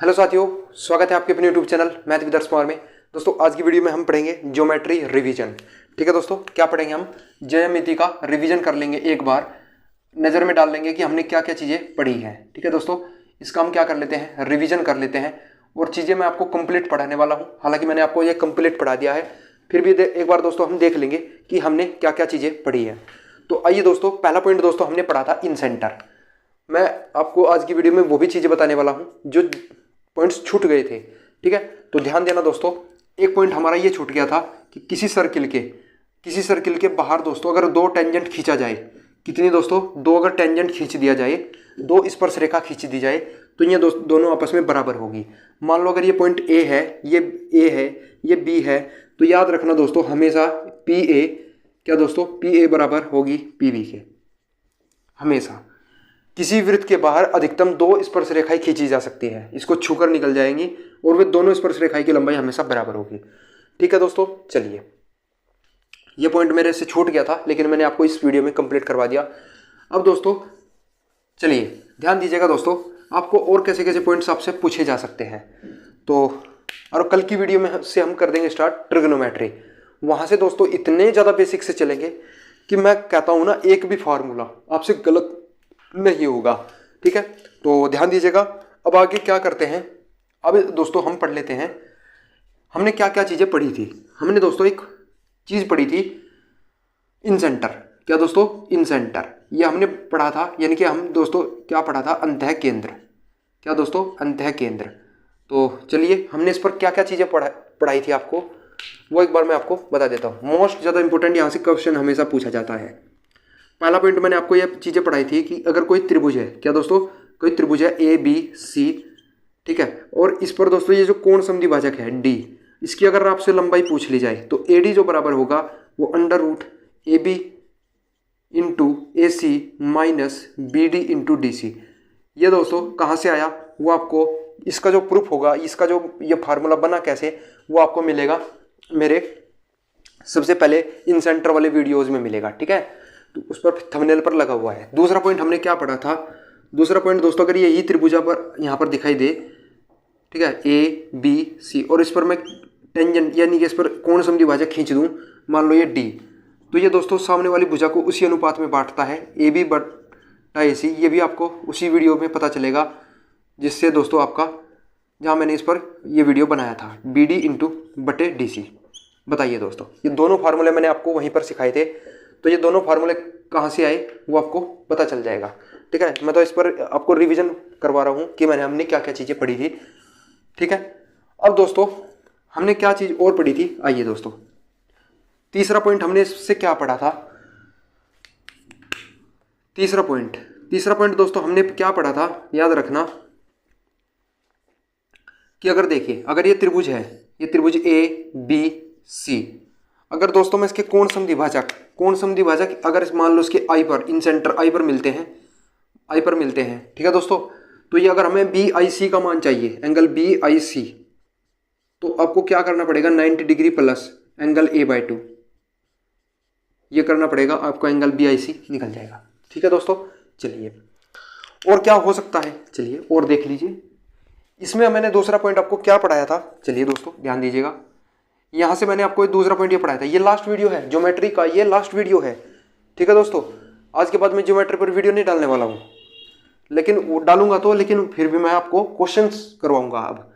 Hello साथियों, स्वागत है आपके अपने यूट्यूब चैनल मैथ विद अर्श कुमार में। दोस्तों आज की वीडियो में हम पढ़ेंगे ज्योमेट्री रिवीजन। ठीक है दोस्तों, क्या पढ़ेंगे हम? ज्यामिति का रिवीजन कर लेंगे, एक बार नज़र में डाल लेंगे कि हमने क्या क्या चीज़ें पढ़ी हैं। ठीक है दोस्तों, इसका हम क्या कर लेते हैं, रिवीजन कर लेते हैं। और चीज़ें मैं आपको कंप्लीट पढ़ाने वाला हूँ, हालांकि मैंने आपको ये कंप्लीट पढ़ा दिया है, फिर भी एक बार दोस्तों हम देख लेंगे कि हमने क्या क्या चीज़ें पढ़ी हैं। तो आइए दोस्तों, पहला पॉइंट दोस्तों हमने पढ़ा था इन सेंटर। मैं आपको आज की वीडियो में वो भी चीज़ें बताने वाला हूँ जो पॉइंट्स छूट गए थे। ठीक है, तो ध्यान देना दोस्तों। एक पॉइंट हमारा ये छूट गया था कि किसी सर्किल के बाहर दोस्तों अगर दो टेंजेंट खींचा जाए, कितनी दोस्तों? दो अगर टेंजेंट खींच दिया जाए, दो स्पर्श रेखा खींच दी जाए, तो ये दोनों आपस में बराबर होगी। मान लो अगर ये पॉइंट ए है, ये ए है, ये बी है, तो याद रखना दोस्तों हमेशा पी ए, क्या दोस्तों? पी ए बराबर होगी पी बी के। हमेशा किसी वृत्त के बाहर अधिकतम दो स्पर्श रेखाएं खींची जा सकती है, इसको छूकर निकल जाएंगी और वे दोनों स्पर्श रेखाएं की लंबाई हमेशा बराबर होगी। ठीक है दोस्तों, चलिए, ये पॉइंट मेरे से छूट गया था लेकिन मैंने आपको इस वीडियो में कंप्लीट करवा दिया। अब दोस्तों चलिए ध्यान दीजिएगा दोस्तों, आपको और कैसे कैसे पॉइंट्स आपसे पूछे जा सकते हैं। तो और कल की वीडियो में से हम कर देंगे स्टार्ट ट्रिग्नोमेट्री। वहां से दोस्तों इतने ज़्यादा बेसिक से चलेंगे कि मैं कहता हूँ ना, एक भी फार्मूला आपसे गलत नहीं होगा। ठीक है, तो ध्यान दीजिएगा। अब आगे क्या करते हैं, अब दोस्तों हम पढ़ लेते हैं हमने क्या क्या चीज़ें पढ़ी थी। हमने दोस्तों एक चीज़ पढ़ी थी इन सेंटर। क्या दोस्तों? इन सेंटर, ये हमने पढ़ा था, यानी कि हम दोस्तों क्या पढ़ा था? अंतः केंद्र। क्या दोस्तों? अंतः केंद्र। तो चलिए हमने इस पर क्या क्या चीज़ें पढ़ाई थी आपको, वो एक बार मैं आपको बता देता हूँ। मोस्ट ज़्यादा इंपॉर्टेंट यहाँ से क्वेश्चन हमेशा पूछा जाता है। पहला पॉइंट मैंने आपको ये चीज़ें पढ़ाई थी कि अगर कोई त्रिभुज है, क्या दोस्तों? कोई त्रिभुज है ए बी सी, ठीक है, और इस पर दोस्तों ये जो कोण समद्विभाजक है डी, इसकी अगर आपसे लंबाई पूछ ली जाए तो ए डी जो बराबर होगा वो under root A B into A C minus B D into D C. ये दोस्तों कहाँ से आया, वो आपको इसका जो प्रूफ होगा, इसका जो ये फार्मूला बना कैसे, वो आपको मिलेगा मेरे सबसे पहले इन सेंटर वाले वीडियोज़ में मिलेगा। ठीक है, तो उस पर थंबनेल पर लगा हुआ है। दूसरा पॉइंट हमने क्या पढ़ा था? दूसरा पॉइंट दोस्तों अगर यही त्रिभुजा पर यहाँ पर दिखाई दे, ठीक है, ए बी सी, और इस पर मैं टेंजेंट यानी कि इस पर कोण समद्विभाजक खींच दूँ, मान लो ये डी, तो ये दोस्तों सामने वाली भुजा को उसी अनुपात में बांटता है, ए बी बटा ए सी। ये भी आपको उसी वीडियो में पता चलेगा जिससे दोस्तों आपका, जहाँ मैंने इस पर ये वीडियो बनाया था, बी डी इंटू बटे डी सी। बताइए दोस्तों, ये दोनों फार्मूले मैंने आपको वहीं पर सिखाए थे, तो ये दोनों फार्मूले कहाँ से आए वो आपको पता चल जाएगा। ठीक है, मैं तो इस पर आपको रिवीजन करवा रहा हूँ कि हमने क्या क्या चीज़ें पढ़ी थी। ठीक है, अब दोस्तों हमने क्या चीज़ और पढ़ी थी, आइए दोस्तों तीसरा पॉइंट हमने इससे क्या पढ़ा था? तीसरा पॉइंट दोस्तों हमने क्या पढ़ा था, याद रखना कि अगर देखिए, अगर ये त्रिभुज है, ये त्रिभुज ए बी सी, अगर दोस्तों मैं इसके कोण समद्विभाजक अगर मान लो इसके आई पर, इन सेंटर आई पर मिलते हैं, ठीक है दोस्तों, तो ये अगर हमें बी आई सी का मान चाहिए, एंगल बी आई सी, तो आपको क्या करना पड़ेगा? 90 degree plus angle A by 2, ये करना पड़ेगा, आपका एंगल बी आई सी निकल जाएगा। ठीक है दोस्तों, चलिए और क्या हो सकता है, चलिए और देख लीजिए। इसमें मैंने दूसरा पॉइंट आपको क्या पढ़ाया था, चलिए दोस्तों ध्यान दीजिएगा। यहाँ से मैंने आपको दूसरा पॉइंट ये पढ़ाया था, ये लास्ट वीडियो है ज्योमेट्री का, ये लास्ट वीडियो है। ठीक है दोस्तों, आज के बाद मैं ज्योमेट्री पर वीडियो नहीं डालने वाला हूँ, लेकिन वो डालूंगा तो, लेकिन फिर भी मैं आपको क्वेश्चंस करवाऊंगा। अब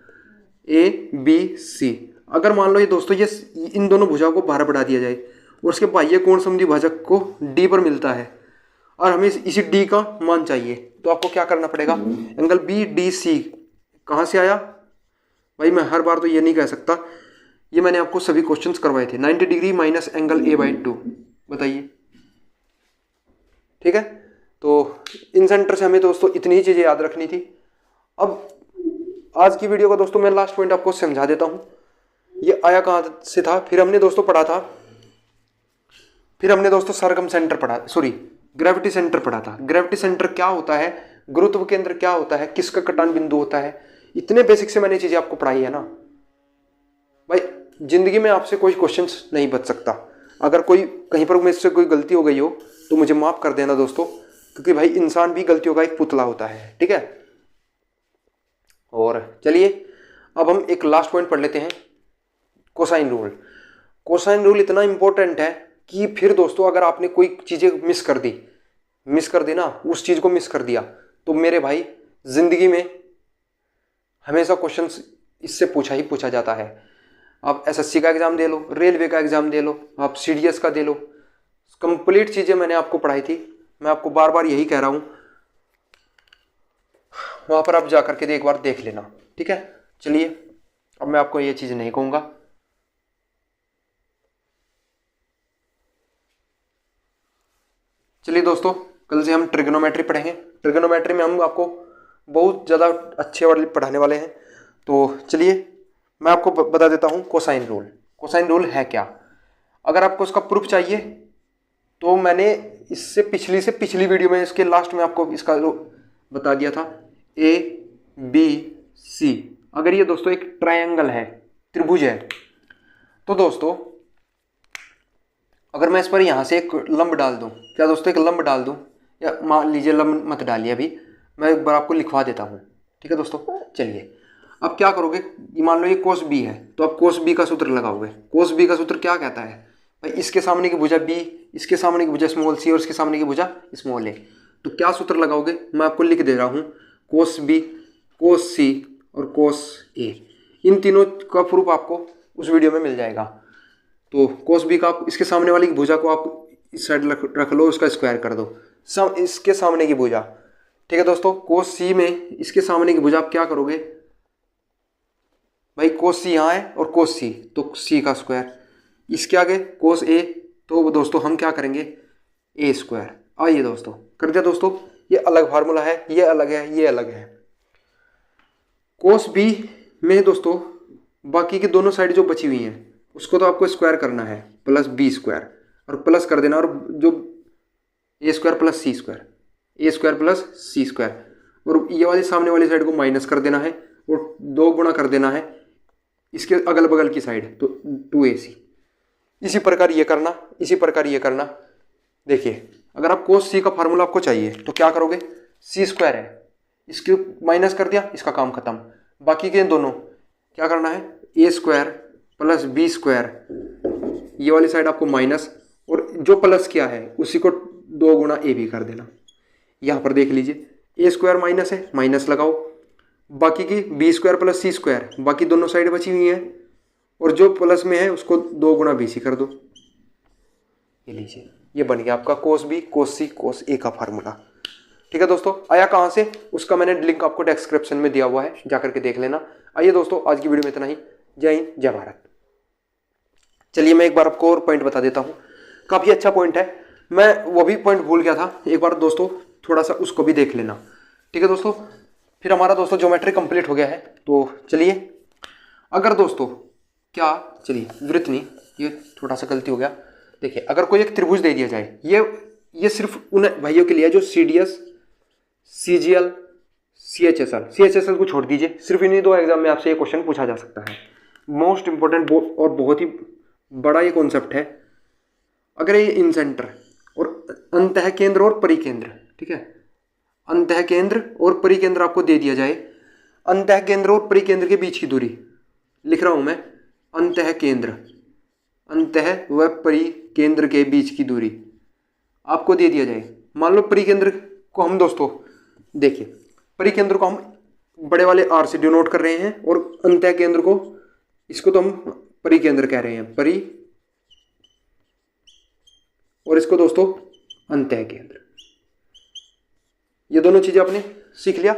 ए बी सी, अगर मान लो ये दोस्तों ये इन दोनों भुजाओं को बाहर बढ़ा दिया जाए और उसके बाह्य कोण समद्विभाजक को डी पर मिलता है और हमें इसी डी का मान चाहिए, तो आपको क्या करना पड़ेगा? एंगल बी डी सी कहाँ से आया भाई? मैं हर बार तो ये नहीं कह सकता, ये मैंने आपको सभी क्वेश्चंस करवाए थे। 90 degree minus angle A by 2, बताइए। ठीक है, तो इन सेंटर से हमें दोस्तों इतनी ही चीज़ें याद रखनी थी। अब आज की वीडियो का दोस्तों मैं लास्ट पॉइंट आपको समझा देता हूँ, ये आया कहाँ से था। फिर हमने दोस्तों पढ़ा था, सरकम सेंटर पढ़ा, सॉरी ग्रेविटी सेंटर पढ़ा था। ग्रेविटी सेंटर क्या होता है, गुरुत्व केंद्र क्या होता है, किसका कटान बिंदु होता है, इतने बेसिक से मैंने चीज़ें आपको पढ़ाई है ना भाई। जिंदगी में आपसे कोई क्वेश्चंस नहीं बच सकता। अगर कोई कहीं पर मुझसे कोई गलती हो गई हो तो मुझे माफ़ कर देना दोस्तों, क्योंकि भाई इंसान भी गलतियों का एक पुतला होता है। ठीक है, और 4। चलिए अब हम एक लास्ट पॉइंट पढ़ लेते हैं, कोसाइन रूल। कोसाइन रूल इतना इंपॉर्टेंट है कि फिर दोस्तों अगर आपने कोई चीज़ें मिस कर दी ना, उस चीज़ को मिस कर दिया, तो मेरे भाई जिंदगी में हमेशा क्वेश्चंस इससे पूछा जाता है। आप एसएससी का एग्जाम दे लो, रेलवे का एग्जाम दे लो, आप सीडीएस का दे लो, कंप्लीट चीज़ें मैंने आपको पढ़ाई थी। मैं आपको बार बार यही कह रहा हूँ, वहाँ पर आप जा करके एक बार देख लेना, ठीक है। चलिए अब मैं आपको ये चीज़ नहीं कहूँगा। चलिए दोस्तों, कल से हम ट्रिग्नोमेट्री पढ़ेंगे। ट्रिग्नोमेट्री में हम आपको बहुत ज़्यादा अच्छे वाले पढ़ाने वाले हैं। तो चलिए मैं आपको बता देता हूँ कोसाइन रूल। कोसाइन रूल है क्या? अगर आपको उसका प्रूफ चाहिए तो मैंने इससे पिछली वीडियो में इसके लास्ट में आपको इसका बता दिया था, ए बी सी। अगर ये दोस्तों एक ट्रायंगल है, त्रिभुज है, तो दोस्तों अगर मैं इस पर यहाँ से एक लंब डाल दूँ, क्या दोस्तों एक लंब डाल दूँ, या मान लीजिए लंब मत डालिए, अभी मैं एक बार आपको लिखवा देता हूँ, ठीक है दोस्तों। चलिए अब क्या करोगे, मान लो ये कोस बी है, तो आप कोस बी का सूत्र लगाओगे। कोस बी का सूत्र क्या कहता है भाई, इसके सामने की भुजा बी, इसके सामने की भुजा स्मॉल सी और इसके सामने की भुजा स्मॉल ए। तो क्या सूत्र लगाओगे, मैं आपको लिख दे रहा हूँ, कोस बी, कोस सी और कोस ए। इन तीनों का प्रूफ आपको उस वीडियो में मिल जाएगा। तो कोस बी का आप इसके सामने वाली भुजा को आप इस साइड रख लो, उसका स्क्वायर कर दो, इसके सामने की भुजा, ठीक है दोस्तों। कोस सी में इसके सामने की भुजा आप क्या करोगे भाई, कोस सी यहाँ है और कोस सी, तो सी का स्क्वायर। इसके आगे कोस ए, तो दोस्तों हम क्या करेंगे, ए स्क्वायर। आइए दोस्तों कर दिया दोस्तों, ये अलग फार्मूला है, ये अलग है, ये अलग है। कोस बी में दोस्तों बाकी की दोनों साइड जो बची हुई हैं उसको तो आपको स्क्वायर करना है, प्लस बी स्क्वायर और प्लस कर देना, और जो ए स्क्वायर प्लस सी स्क्वायर, ए स्क्वायर प्लस सी स्क्वायर, और ये वाली सामने वाली साइड को माइनस कर देना है और 2 गुणा कर देना है इसके अगल बगल की साइड, तो 2ac। इसी प्रकार ये करना, इसी प्रकार ये करना। देखिए अगर आप कोस सी का फार्मूला आपको चाहिए तो क्या करोगे, सी स्क्वायर है, इसके माइनस कर दिया, इसका काम खत्म। बाकी के दोनों क्या करना है, ए स्क्वायर प्लस बी स्क्वायर, ये वाली साइड आपको माइनस, और जो प्लस किया है उसी को 2 गुणा ए बी कर देना। यहाँ पर देख लीजिए, ए स्क्वायर माइनस है, माइनस लगाओ, बाकी की बी स्क्वायर प्लस सी स्क्वायर, बाकी दोनों साइड बची हुई हैं, और जो प्लस में है उसको 2 गुणा बी सी कर दो। ये लीजिए, ये बन गया आपका कोस बी, कोस सी, कोस ए का फार्मूला, ठीक है दोस्तों। आया कहाँ से, उसका मैंने लिंक आपको डिस्क्रिप्शन में दिया हुआ है, जाकर के देख लेना। आइए दोस्तों, आज की वीडियो में इतना ही। जय हिंद, जय भारत। चलिए मैं एक बार आपको और पॉइंट बता देता हूँ, काफ़ी अच्छा पॉइंट है, मैं वो भी पॉइंट भूल गया था, एक बार दोस्तों थोड़ा सा उसको भी देख लेना, ठीक है दोस्तों। फिर हमारा दोस्तों ज्योमेट्री कंप्लीट हो गया है। तो चलिए, अगर दोस्तों क्या, चलिए वृत्त नहीं, ये थोड़ा सा गलती हो गया। देखिए अगर कोई एक त्रिभुज दे दिया जाए, ये सिर्फ उन भाइयों के लिए है जो सीडीएस, सीजीएल, सीएचएसएल को छोड़ दीजिए, सिर्फ इन्हीं 2 एग्जाम में आपसे ये क्वेश्चन पूछा जा सकता है। मोस्ट इंपॉर्टेंट और बहुत ही बड़ा ये कॉन्सेप्ट है। अगर ये इन सेंटर और अंतः केंद्र और परिकेंद्र, ठीक है, अंतः केंद्र और परिकेंद्र आपको दे दिया जाए, अंतः केंद्र और परिकेंद्र के बीच की दूरी लिख रहा हूं मैं, अंतः केंद्र, अंतः व परिकेंद्र के बीच की दूरी आपको दे दिया जाए। मान लो परिकेंद्र को हम दोस्तों देखिए, परिकेंद्र को हम बड़े वाले आर से डिनोट कर रहे हैं, और अंतः केंद्र को, इसको तो हम परिकेंद्र कह रहे हैं, परि, और इसको दोस्तों अंतः केंद्र। ये दोनों चीजें आपने सीख लिया,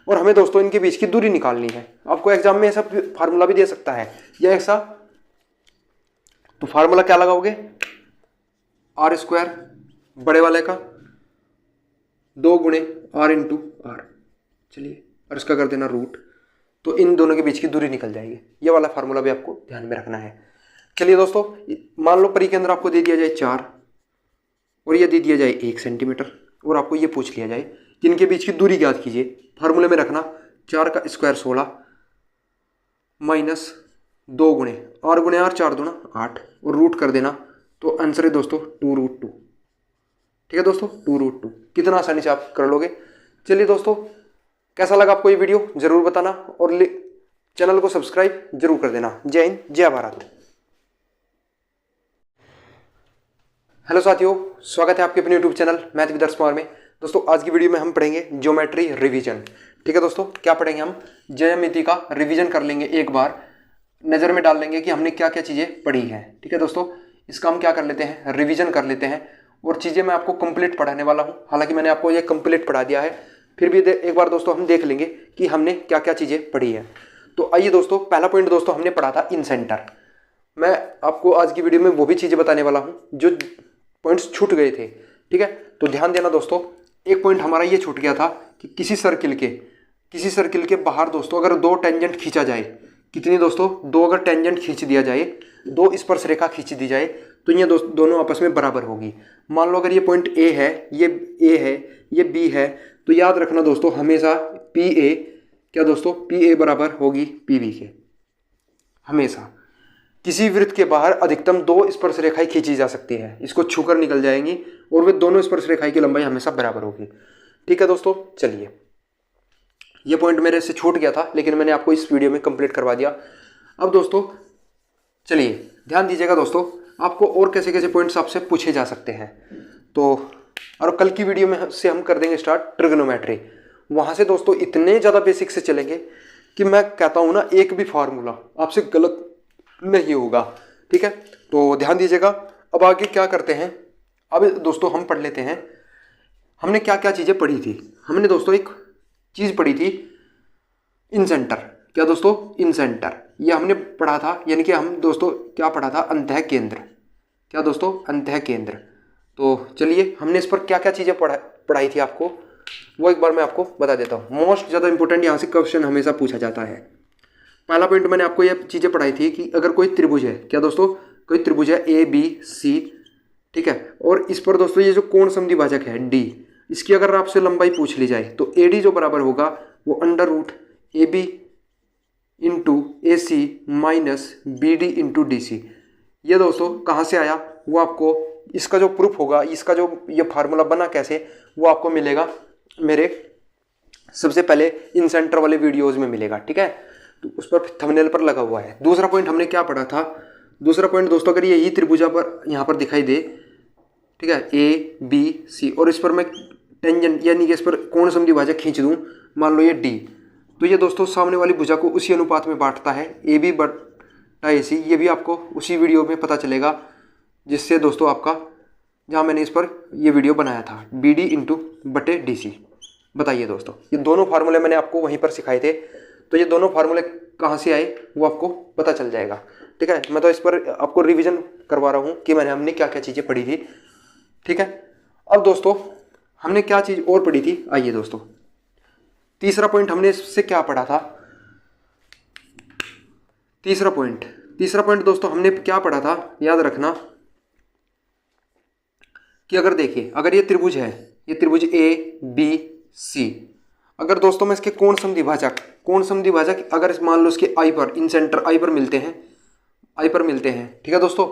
और हमें दोस्तों इनके बीच की दूरी निकालनी है। आपको एग्जाम में ऐसा फार्मूला भी दे सकता है या ऐसा, तो फार्मूला क्या लगाओगे, आर स्क्वायर बड़े वाले का 2 गुणे आर इंटू आर, चलिए, और इसका कर देना रूट, तो इन दोनों के बीच की दूरी निकल जाएगी। ये वाला फार्मूला भी आपको ध्यान में रखना है। चलिए दोस्तों, मान लो परिकेंद्र आपको दे दिया जाए 4 और ये दे दिया जाए 1 सेंटीमीटर, और आपको ये पूछ लिया जाए कि इनके बीच की दूरी ज्ञात कीजिए। फार्मूले में रखना 4 का स्क्वायर 16 माइनस 2 गुणे आर 4 दूना 8, और रूट कर देना, तो आंसर है दोस्तों 2√2, ठीक है दोस्तों, 2√2। कितना आसानी से आप कर लोगे। चलिए दोस्तों, कैसा लगा आपको ये वीडियो जरूर बताना और चैनल को सब्सक्राइब जरूर कर देना। जय हिंद, जय भारत। हेलो साथियों, स्वागत है आपके अपने यूट्यूब चैनल मैथ विद अर्स में। दोस्तों आज की वीडियो में हम पढ़ेंगे ज्योमेट्री रिवीजन। ठीक है दोस्तों, क्या पढ़ेंगे हम? ज्यामिति का रिवीजन कर लेंगे, एक बार नज़र में डाल लेंगे कि हमने क्या क्या चीज़ें पढ़ी हैं। ठीक है दोस्तों, इसका हम क्या कर लेते हैं, रिवीजन कर लेते हैं और चीज़ें मैं आपको कंप्लीट पढ़ाने वाला हूँ। हालांकि मैंने आपको ये कंप्लीट पढ़ा दिया है, फिर भी एक बार दोस्तों हम देख लेंगे कि हमने क्या क्या चीज़ें पढ़ी है। तो आइए दोस्तों, पहला पॉइंट दोस्तों हमने पढ़ा था इन सेंटर। मैं आपको आज की वीडियो में वो भी चीज़ें बताने वाला हूँ जो पॉइंट्स छूट गए थे। ठीक है, तो ध्यान देना दोस्तों। एक पॉइंट हमारा ये छूट गया था कि किसी सर्किल के बाहर दोस्तों अगर दो टेंजेंट खींचा जाए, कितनी दोस्तों? दो अगर टेंजेंट खींच दिया जाए, दो स्पर्श रेखा खींच दी जाए तो ये दोनों आपस में बराबर होगी। मान लो अगर ये पॉइंट ए है, ये ए है, ये बी है, तो याद रखना दोस्तों हमेशा पी ए, क्या दोस्तों, पी ए बराबर होगी पी बी के। हमेशा किसी वृत्त के बाहर अधिकतम दो स्पर्श रेखाएं खींची जा सकती है, इसको छूकर निकल जाएंगी और वे दोनों स्पर्श रेखाएं की लंबाई हमेशा बराबर होगी। ठीक है दोस्तों, चलिए ये पॉइंट मेरे से छूट गया था लेकिन मैंने आपको इस वीडियो में कंप्लीट करवा दिया। अब दोस्तों चलिए ध्यान दीजिएगा दोस्तों, आपको और कैसे कैसे पॉइंट्स आपसे पूछे जा सकते हैं। तो और कल की वीडियो में से हम कर देंगे स्टार्ट ट्रिग्नोमेट्री। वहाँ से दोस्तों इतने ज़्यादा बेसिक से चलेंगे कि मैं कहता हूँ ना, एक भी फार्मूला आपसे गलत नहीं होगा। ठीक है, तो ध्यान दीजिएगा। अब आगे क्या करते हैं, अब दोस्तों हम पढ़ लेते हैं हमने क्या क्या चीज़ें पढ़ी थी। हमने दोस्तों एक चीज़ पढ़ी थी इन सेंटर। क्या दोस्तों? इन सेंटर, ये हमने पढ़ा था, यानी कि हम दोस्तों क्या पढ़ा था, अंतः केंद्र। क्या दोस्तों? अंतः केंद्र। तो चलिए हमने इस पर क्या क्या चीज़ें पढ़ाई थी आपको, वो एक बार मैं आपको बता देता हूँ। मोस्ट ज़्यादा इंपॉर्टेंट यहाँ से क्वेश्चन हमेशा पूछा जाता है। पहला पॉइंट मैंने आपको ये चीज़ें पढ़ाई थी कि अगर कोई त्रिभुज है, क्या दोस्तों, कोई त्रिभुज है ए बी सी, ठीक है, और इस पर दोस्तों ये जो कोण समद्विभाजक है डी, इसकी अगर आपसे लंबाई पूछ ली जाए तो ए डी जो बराबर होगा वो under root A B into A C minus B D into D C. ये दोस्तों कहाँ से आया, वो आपको इसका जो प्रूफ होगा, इसका जो ये फार्मूला बना कैसे, वो आपको मिलेगा मेरे सबसे पहले इन सेंटर वाले वीडियोज़ में मिलेगा। ठीक है, तो उस पर थंबनेल पर लगा हुआ है। दूसरा पॉइंट हमने क्या पढ़ा था, दूसरा पॉइंट दोस्तों अगर यही त्रिभुजा पर यहाँ पर दिखाई दे, ठीक है, ए बी सी, और इस पर मैं टेंजेंट यानी कि इस पर कोण समद्विभाजक खींच दूँ, मान लो ये डी, तो ये दोस्तों सामने वाली भुजा को उसी अनुपात में बांटता है, ए बी बटा ए सी। ये भी आपको उसी वीडियो में पता चलेगा जिससे दोस्तों आपका, जहाँ मैंने इस पर ये वीडियो बनाया था, बी डी इंटू बटे डी सी। बताइए दोस्तों, ये दोनों फार्मूले मैंने आपको वहीं पर सिखाए थे, तो ये दोनों फार्मूले कहाँ से आए वो आपको पता चल जाएगा। ठीक है, मैं तो इस पर आपको रिवीजन करवा रहा हूँ कि हमने क्या क्या चीज़ें पढ़ी थी। ठीक है, अब दोस्तों हमने क्या चीज़ और पढ़ी थी, आइए दोस्तों तीसरा पॉइंट हमने इससे क्या पढ़ा था। तीसरा पॉइंट दोस्तों हमने क्या पढ़ा था, याद रखना कि अगर देखिए, अगर ये त्रिभुज है, ये त्रिभुज ए बी सी, अगर दोस्तों मैं इसके कोण समद्विभाजक अगर मान लो इसके आई पर, इन सेंटर आई पर मिलते हैं, ठीक है दोस्तों,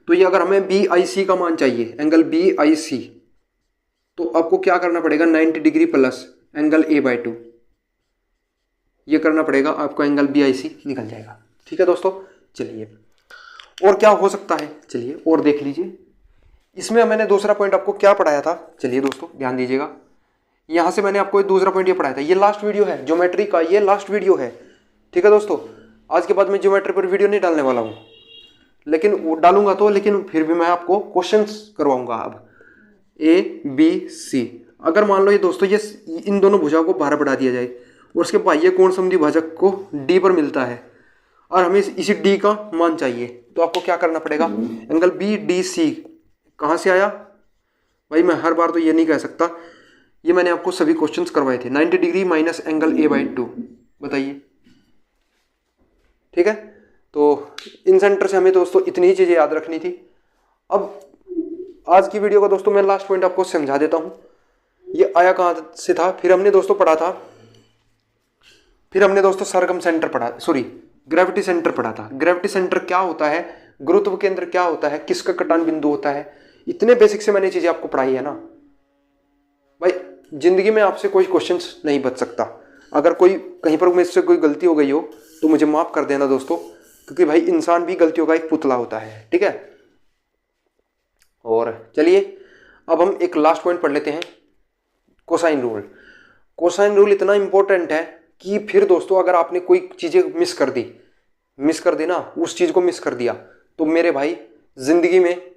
तो ये अगर हमें बी आई सी का मान चाहिए, एंगल बी आई सी, तो आपको क्या करना पड़ेगा, 90 degree plus angle A by 2, ये करना पड़ेगा, आपको एंगल बी आई सी निकल जाएगा। ठीक है दोस्तों, चलिए और क्या हो सकता है, चलिए और देख लीजिए। इसमें मैंने दूसरा पॉइंट आपको क्या पढ़ाया था, चलिए दोस्तों ध्यान दीजिएगा। यहाँ से मैंने आपको दूसरा पॉइंट ये पढ़ाया था, ये लास्ट वीडियो है ज्योमेट्री का, ये लास्ट वीडियो है। ठीक है दोस्तों, आज के बाद मैं ज्योमेट्री पर वीडियो नहीं डालने वाला हूँ, लेकिन वो डालूंगा तो, लेकिन फिर भी मैं आपको क्वेश्चंस करवाऊंगा। अब ए बी सी, अगर मान लो ये दोस्तों ये इन दोनों भुजाओं को बाहर बढ़ा दिया जाए और उसके बाह्य कोण समद्विभाजक को डी पर मिलता है और हमें इसी डी का मान चाहिए, तो आपको क्या करना पड़ेगा, एंगल बी डी सी कहाँ से आया भाई, मैं हर बार तो ये नहीं कह सकता, ये मैंने आपको सभी क्वेश्चंस करवाए थे। 90 degree minus angle A by 2, बताइए। ठीक है, तो इन सेंटर से हमें दोस्तों इतनी ही चीज़ें याद रखनी थी। अब आज की वीडियो का दोस्तों मैं लास्ट पॉइंट आपको समझा देता हूँ, ये आया कहाँ से था। फिर हमने दोस्तों पढ़ा था, फिर हमने दोस्तों सरगम सेंटर पढ़ा, सॉरी ग्रेविटी सेंटर पढ़ा था। ग्रेविटी सेंटर क्या होता है, गुरुत्व केंद्र क्या होता है, किसका कटान बिंदु होता है, इतने बेसिक से मैंने चीज़ें आपको पढ़ाई है ना भाई, जिंदगी में आपसे कोई क्वेश्चंस नहीं बच सकता। अगर कोई कहीं पर मुझसे कोई गलती हो गई हो तो मुझे माफ़ कर देना दोस्तों, क्योंकि भाई इंसान भी गलतियों का एक पुतला होता है, ठीक है। और चलिए अब हम एक लास्ट पॉइंट पढ़ लेते हैं, कोसाइन रूल। कोसाइन रूल इतना इंपॉर्टेंट है कि फिर दोस्तों अगर आपने कोई चीज़ें मिस कर दी ना, उस चीज़ को मिस कर दिया, तो मेरे भाई ज़िंदगी में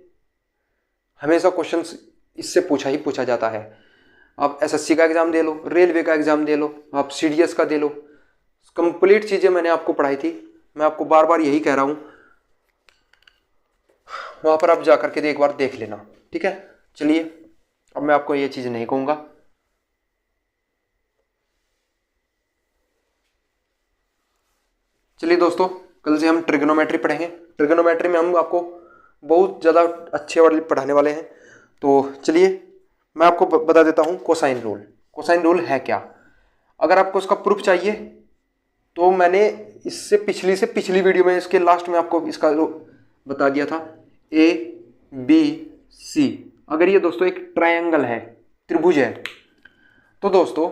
हमेशा क्वेश्चंस इससे पूछा जाता है। आप एसएससी का एग्ज़ाम दे लो, रेलवे का एग्ज़ाम दे लो, आप सीडीएस का दे लो, कंप्लीट चीज़ें मैंने आपको पढ़ाई थी। मैं आपको बार बार यही कह रहा हूँ, वहाँ पर आप जा करके एक बार देख लेना, ठीक है। चलिए अब मैं आपको ये चीज़ नहीं कहूँगा। चलिए दोस्तों, कल से हम ट्रिग्नोमेट्री पढ़ेंगे। ट्रिग्नोमेट्री में हम आपको बहुत ज़्यादा अच्छे वाले पढ़ाने वाले हैं। तो चलिए मैं आपको बता देता हूँ कोसाइन रूल। कोसाइन रूल है क्या? अगर आपको उसका प्रूफ चाहिए तो मैंने इससे पिछली वीडियो में, इसके लास्ट में आपको इसका बता दिया था, ABC। अगर ये दोस्तों एक ट्रायंगल है, त्रिभुज है, तो दोस्तों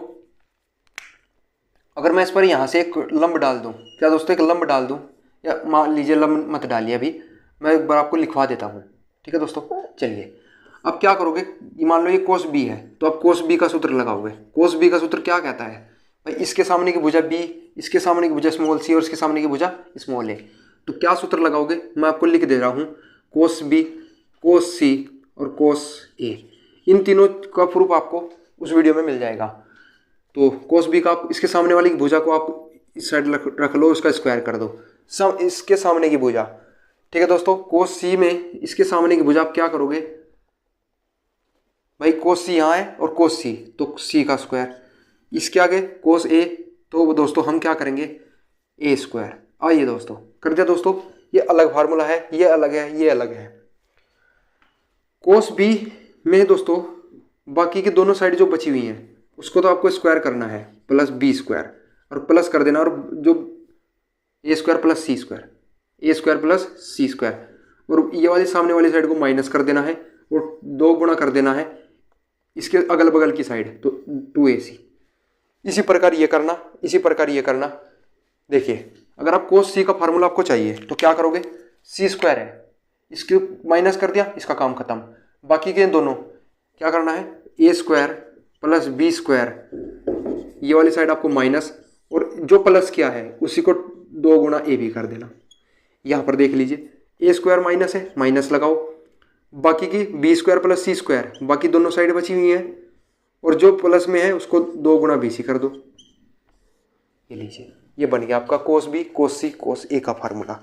अगर मैं इस पर यहाँ से एक लंब डाल दूँ, क्या दोस्तों एक लंब डाल दूँ, या मान लीजिए लंब मत डालिए, अभी मैं एक बार आपको लिखवा देता हूँ, ठीक है दोस्तों। चलिए अब क्या करोगे, मान लो ये कोस बी है, तो आप कोस बी का सूत्र लगाओगे। कोस बी का सूत्र क्या कहता है भाई, इसके सामने की भुजा बी, इसके सामने की भुजा स्मॉल सी और इसके सामने की भुजा स्मॉल ए। तो क्या सूत्र लगाओगे, मैं आपको लिख दे रहा हूँ, कोस बी, कोस सी और कोस ए। इन तीनों का प्रूफ आपको उस वीडियो में मिल जाएगा। तो कोस बी का, इसके सामने वाली भुजा को आप इस साइड रख लो, उसका स्क्वायर कर दो, इसके सामने की भुजा, ठीक है दोस्तों। कोस सी में इसके सामने की भुजा आप क्या करोगे भाई, कोस सी यहाँ है और कोस सी, तो सी का स्क्वायर, इसके आगे कोस ए, तो दोस्तों हम क्या करेंगे, ए स्क्वायर। आइए दोस्तों कर दिया दोस्तों, ये अलग फार्मूला है, ये अलग है, ये अलग है। कोस बी में दोस्तों बाकी की दोनों साइड जो बची हुई हैं उसको तो आपको स्क्वायर करना है, प्लस बी स्क्वायर, और प्लस कर देना, और जो ए स्क्वायर प्लस सी स्क्वायर, ए स्क्वायर प्लस सी स्क्वायर, और ये वाली सामने वाली साइड को माइनस कर देना है और 2 गुणा कर देना है इसके अगल बगल की साइड, तो 2ac। इसी प्रकार ये करना, इसी प्रकार ये करना। देखिए अगर आप कोस सी का फार्मूला आपको चाहिए तो क्या करोगे, सी स्क्वायर है, इसके माइनस कर दिया, इसका काम खत्म। बाकी के दोनों क्या करना है, ए स्क्वायर प्लस बी स्क्वायर, ये वाली साइड आपको माइनस, और जो प्लस किया है उसी को 2 गुणा ए भी कर देना। यहाँ पर देख लीजिए, ए स्क्वायर माइनस है, माइनस लगाओ, बाकी की बी स्क्वायर प्लस सी स्क्वायर, बाकी दोनों साइड बची हुई है, और जो प्लस में है उसको 2 गुणा बी सी कर दो। ये लीजिए, ये बन गया आपका कोस बी, कोस सी, कोस ए का फार्मूला,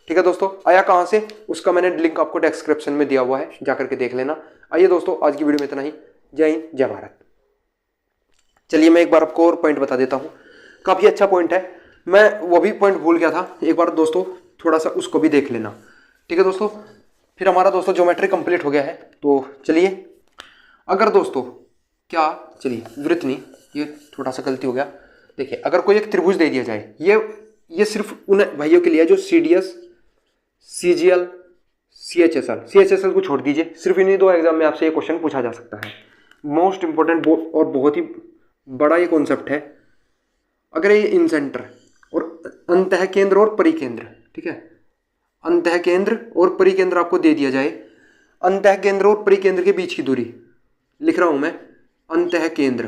ठीक है दोस्तों। आया कहाँ से, उसका मैंने लिंक आपको डिस्क्रिप्शन में दिया हुआ है, जाकर के देख लेना। आइए दोस्तों, आज की वीडियो में इतना ही। जय हिंद, जय भारत। चलिए मैं एक बार आपको और पॉइंट बता देता हूँ, काफ़ी अच्छा पॉइंट है, मैं वो भी पॉइंट भूल गया था, एक बार दोस्तों थोड़ा सा उसको भी देख लेना, ठीक है दोस्तों। फिर हमारा दोस्तों ज्योमेट्री कंप्लीट हो गया है। तो चलिए, अगर दोस्तों क्या, चलिए वृत्त नहीं, ये थोड़ा सा गलती हो गया। देखिए अगर कोई एक त्रिभुज दे दिया जाए, ये सिर्फ उन भाइयों के लिए जो सीडीएस, सीजीएल, सीएचएसएल को छोड़ दीजिए, सिर्फ इन्हीं 2 एग्जाम में आपसे ये क्वेश्चन पूछा जा सकता है। मोस्ट इंपॉर्टेंट और बहुत ही बड़ा ये कॉन्सेप्ट है। अगर ये इन सेंटर और अंतः केंद्र और परिकेंद्र, ठीक है, अंतः केंद्र और परिकेंद्र आपको दे दिया जाए, अंतः केंद्र और परिकेंद्र के बीच की दूरी लिख रहा हूं मैं, अंतः केंद्र,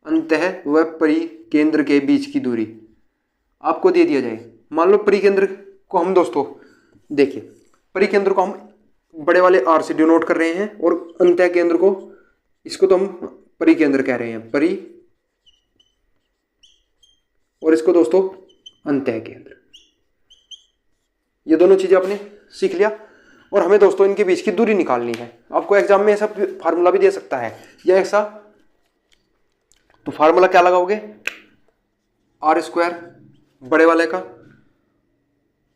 अंतः व परिकेंद्र के बीच की दूरी आपको दे दिया जाए। मान लो परिकेंद्र को हम दोस्तों देखिए, परिकेंद्र को हम बड़े वाले आर से डिनोट कर रहे हैं, और अंतः केंद्र को, इसको तो हम परिकेंद्र कह रहे हैं, परि, और इसको दोस्तों अंतः केंद्र। ये दोनों चीजें आपने सीख लिया, और हमें दोस्तों इनके बीच की दूरी निकालनी है। आपको एग्जाम में ऐसा फार्मूला भी दे सकता है या ऐसा, तो फार्मूला क्या लगाओगे, आर स्क्वायर बड़े वाले का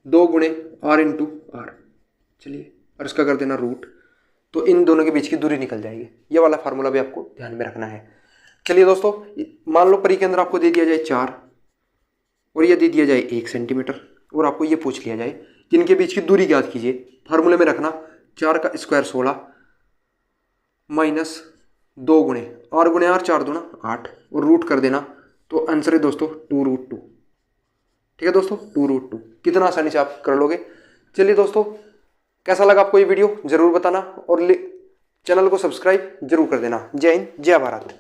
2 गुणे आर इंटू आर, चलिए, और इसका कर देना रूट, तो इन दोनों के बीच की दूरी निकल जाएगी। ये वाला फार्मूला भी आपको ध्यान में रखना है। चलिए दोस्तों, मान लो परिकेंद्र आपको दे दिया जाए 4 और ये दे दिया जाए 1 सेंटीमीटर, और आपको ये पूछ लिया जाए कि इनके बीच की दूरी ज्ञात कीजिए। फार्मूले में रखना 4 का स्क्वायर 16 माइनस 2 गुणे आर, 4 दूना 8, और रूट कर देना तो आंसर है दोस्तों 2√2। ठीक है दोस्तों, 2√2 कितना आसानी से आप कर लोगे। चलिए दोस्तों, कैसा लगा आपको ये वीडियो जरूर बताना और चैनल को सब्सक्राइब जरूर कर देना। जय हिंद, जय भारत।